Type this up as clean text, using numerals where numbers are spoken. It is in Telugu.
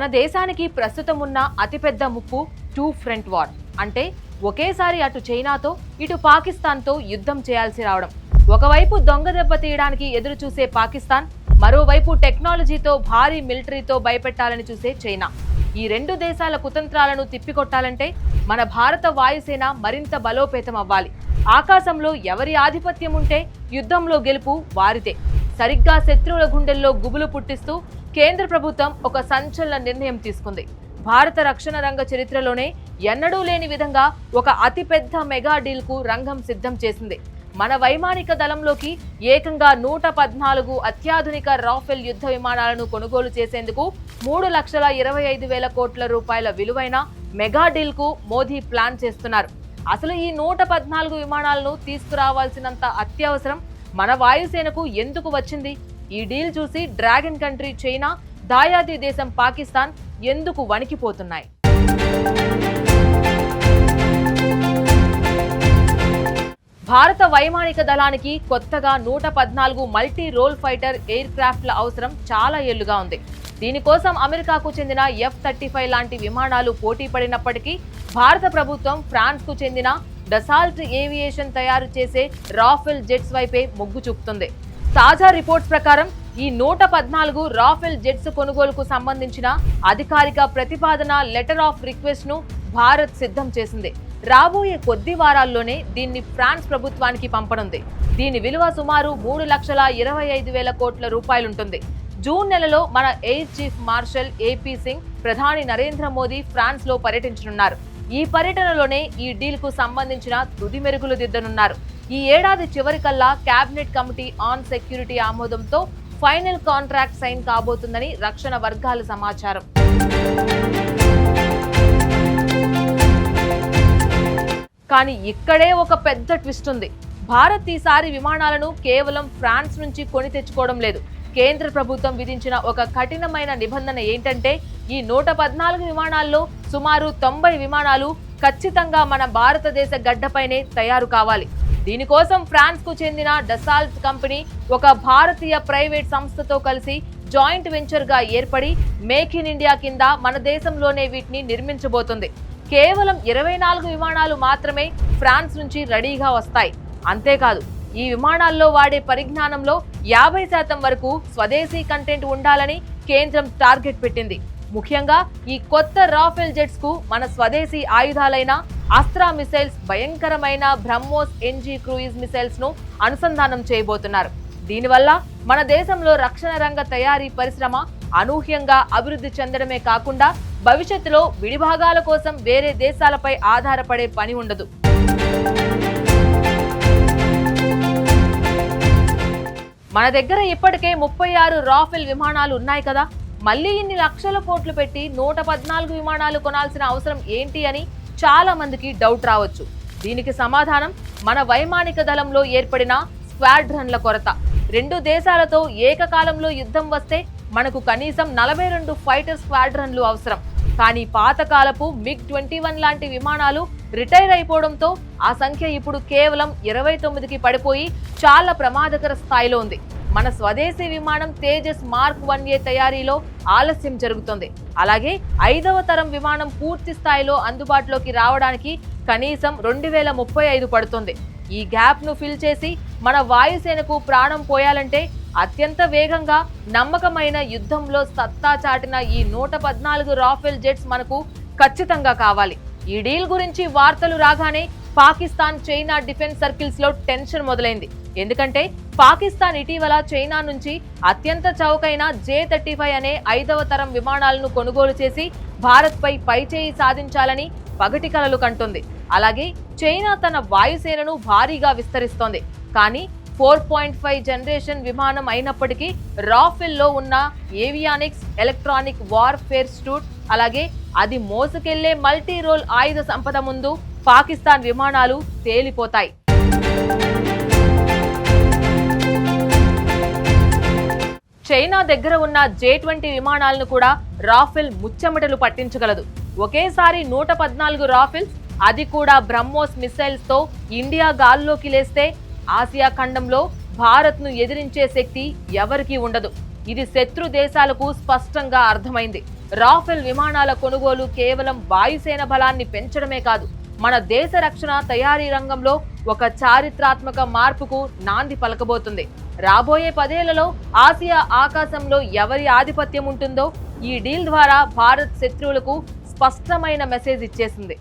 మన దేశానికి ప్రస్తుతం ఉన్న అతిపెద్ద ముప్పు టూ ఫ్రంట్ వార్ అంటే ఒకేసారి అటు చైనాతో ఇటు పాకిస్తాన్తో యుద్ధం చేయాల్సి రావడం. ఒకవైపు దొంగ దెబ్బ తీయడానికి ఎదురు చూసే పాకిస్తాన్, మరోవైపు టెక్నాలజీతో భారీ మిలిటరీతో భయపెట్టాలని చూసే చైనా. ఈ రెండు దేశాల కుతంత్రాలను తిప్పికొట్టాలంటే మన భారత వాయుసేన మరింత బలోపేతం అవ్వాలి. ఆకాశంలో ఎవరి ఆధిపత్యం ఉంటే యుద్ధంలో గెలుపు వారితే. సరిగ్గా శత్రువుల గుండెల్లో గుబులు పుట్టిస్తూ కేంద్ర ప్రభుత్వం ఒక సంచలన నిర్ణయం తీసుకుంది. భారత రక్షణ రంగ చరిత్రలోనే ఎన్నడూ లేని విధంగా ఒక అతిపెద్ద మెగా డీల్ కు రంగం సిద్ధం చేసింది. మన వైమానిక దళంలోకి ఏకంగా 114 అత్యాధునిక రాఫెల్ యుద్ధ విమానాలను కొనుగోలు చేసేందుకు 3,25,000 కోట్ల రూపాయల విలువైన మెగా డీల్ కు మోదీ ప్లాన్ చేస్తున్నారు. అసలు ఈ 114 విమానాలను తీసుకురావాల్సినంత అత్యవసరం మన వాయుసేనకు ఎందుకు వచ్చింది? ఈ డీల్ చూసి డ్రాగన్ కంట్రీ చైనా, దాయాది దేశం పాకిస్తాన్ ఎందుకు వణికిపోతున్నాయి? భారత వైమానిక దళానికి కొత్తగా 114 మల్టీ రోల్ ఫైటర్ ఎయిర్ క్రాఫ్ట్ల అవసరం చాలా ఏళ్లుగా ఉంది. దీనికోసం అమెరికాకు చెందిన F-35 లాంటి విమానాలు పోటీ పడినప్పటికీ భారత ప్రభుత్వం ఫ్రాన్స్ కు చెందిన డసాల్ట్ ఏవియేషన్ తయారు చేసే రాఫెల్ జెట్స్ వైపే మొగ్గు చూపుతుంది. తాజా రిపోర్ట్స్ ప్రకారం ఈ 114 రాఫెల్ జెట్స్ కొనుగోలుకు సంబంధించిన అధికారిక ప్రతిపాదన లెటర్ ఆఫ్ రిక్వెస్ట్ ను భారత్ సిద్ధం చేసింది. రాబోయే కొద్ది వారాల్లోనే దీన్ని ఫ్రాన్స్ ప్రభుత్వానికి పంపనుంది. దీని విలువ సుమారు 3,25,000 కోట్ల రూపాయలుంటుంది. జూన్ నెలలో మన air chief marshal AP Singh, ప్రధాని నరేంద్ర మోదీ ఫ్రాన్స్ లో పర్యటించనున్నారు. ఈ పర్యటనలోనే ఈ డీల్ కు సంబంధించిన తుది మెరుగులు దిద్దనున్నారు. ఈ ఏడాది చివరికల్లా కేబినెట్ కమిటీ ఆన్ సెక్యూరిటీ ఆమోదంతో ఫైనల్ కాంట్రాక్ట్ సైన్ కాబోతుందని రక్షణ వర్గాల సమాచారం. కానీ ఇక్కడే ఒక పెద్ద ట్విస్ట్ ఉంది. భారత్ ఈసారి విమానాలను కేవలం ఫ్రాన్స్ నుంచి కొని తెచ్చుకోవడం లేదు. కేంద్ర ప్రభుత్వం విధించిన ఒక కఠినమైన నిబంధన ఏంటంటే ఈ 114 విమానాల్లో సుమారు 90 విమానాలు ఖచ్చితంగా మన భారతదేశ గడ్డపైనే తయారు కావాలి. దీనికోసం ఫ్రాన్స్ కు చెందిన డసాల్ట్ కంపెనీ ఒక భారతీయ ప్రైవేట్ సంస్థతో కలిసి జాయింట్ వెంచర్ గా ఏర్పడి మేక్ ఇన్ ఇండియా కింద మన దేశంలోనే వీటిని నిర్మించబోతుంది. కేవలం 24 విమానాలు మాత్రమే ఫ్రాన్స్ నుంచి రెడీగా వస్తాయి. అంతేకాదు, ఈ విమానాల్లో వాడే పరిజ్ఞానంలో 50% వరకు స్వదేశీ కంటెంట్ ఉండాలని కేంద్రం టార్గెట్ పెట్టింది. ముఖ్యంగా ఈ కొత్త రాఫెల్ జెట్స్ కు మన స్వదేశీ ఆయుధాలైన అస్త్రా మిసైల్స్, భయంకరమైన బ్రహ్మోస్ NG క్రూయిజ్ మిసైల్స్ ను అనుసంధానం చేయబోతున్నారు. దీనివల్ల మన దేశంలో రక్షణ రంగ తయారీ పరిశ్రమ అనూహ్యంగా అభివృద్ధి చెందడమే కాకుండా భవిష్యత్తులో విడిభాగాల కోసం వేరే దేశాలపై ఆధారపడే పని ఉండదు. మన దగ్గర ఇప్పటికే 36 రాఫెల్ విమానాలు ఉన్నాయి కదా, మళ్ళీ ఇన్ని లక్షల కోట్లు పెట్టి 114 విమానాలు కొనాల్సిన అవసరం ఏంటి అని చాలా మందికి డౌట్ రావచ్చు. దీనికి సమాధానం మన వైమానిక దళంలో ఏర్పడిన స్క్వాడ్రన్ల కొరత. రెండు దేశాలతో ఏకకాలంలో యుద్ధం వస్తే మనకు కనీసం 42 ఫైటర్ స్క్వాడ్రన్లు అవసరం. కానీ పాతకాలపు MiG-21 లాంటి విమానాలు రిటైర్ అయిపోవడంతో ఆ సంఖ్య ఇప్పుడు కేవలం 29కి పడిపోయి చాలా ప్రమాదకర స్థాయిలో ఉంది. మన స్వదేశీ విమానం తేజస్ మార్క్ 1A తయారీలో ఆలస్యం జరుగుతుంది. అలాగే 5వ తరం విమానం పూర్తి స్థాయిలో అందుబాటులోకి రావడానికి కనీసం 2035 పడుతుంది. ఈ గ్యాప్ ను ఫిల్ చేసి మన వాయుసేనకు ప్రాణం పోయాలంటే అత్యంత వేగంగా నమ్మకమైన యుద్ధంలో సత్తా చాటిన ఈ 114 రాఫెల్ జెట్స్ మనకు ఖచ్చితంగా కావాలి. ఈ డీల్ గురించి వార్తలు రాగానే పాకిస్తాన్, చైనా డిఫెన్స్ సర్కిల్స్ లో టెన్షన్ మొదలైంది. ఎందుకంటే పాకిస్తాన్ ఇటీవల చైనా నుంచి అత్యంత చౌకైన J-35 అనే 5వ తరం విమానాలను కొనుగోలు చేసి భారత్ పై పైచేయి సాధించాలని పగటి కలలు కంటుంది. అలాగే చైనా తన వాయుసేనను భారీగా విస్తరిస్తోంది. కానీ 4.5 జనరేషన్ విమానం అయినప్పటికీ రాఫెల్ లో ఉన్న ఏవియానిక్స్, ఎలక్ట్రానిక్ వార్ఫేర్ సూట్, అలాగే అది మోసుకెళ్లే మల్టీ రోల్ ఆయుధ సంపద ముందు పాకిస్తాన్ విమానాలు తేలిపోతాయి. చైనా దగ్గర ఉన్న J-20 విమానాలను కూడా రాఫెల్ ముచ్చెమటలు పట్టించగలదు. ఒకేసారి 114 రాఫెల్స్, అది కూడా బ్రహ్మోస్ మిసైల్స్ తో ఇండియా గాల్లోకి లేస్తే ఆసియా ఖండంలో భారత్ ను ఎదిరించే శక్తి ఎవరికీ ఉండదు. ఇది శత్రు దేశాలకు స్పష్టంగా అర్థమైంది. రాఫెల్ విమానాల కొనుగోలు కేవలం వాయుసేన బలాన్ని పెంచడమే కాదు, మన దేశ రక్షణ తయారీ రంగంలో ఒక చారిత్రాత్మక మార్పుకు నాంది పలకబోతుంది. రాబోయే 10 ఏళ్లలో ఆసియా ఆకాశంలో ఎవరి ఆధిపత్యం ఉంటుందో ఈ డీల్ ద్వారా భారత్ శత్రువులకు స్పష్టమైన మెసేజ్ ఇచ్చేసింది.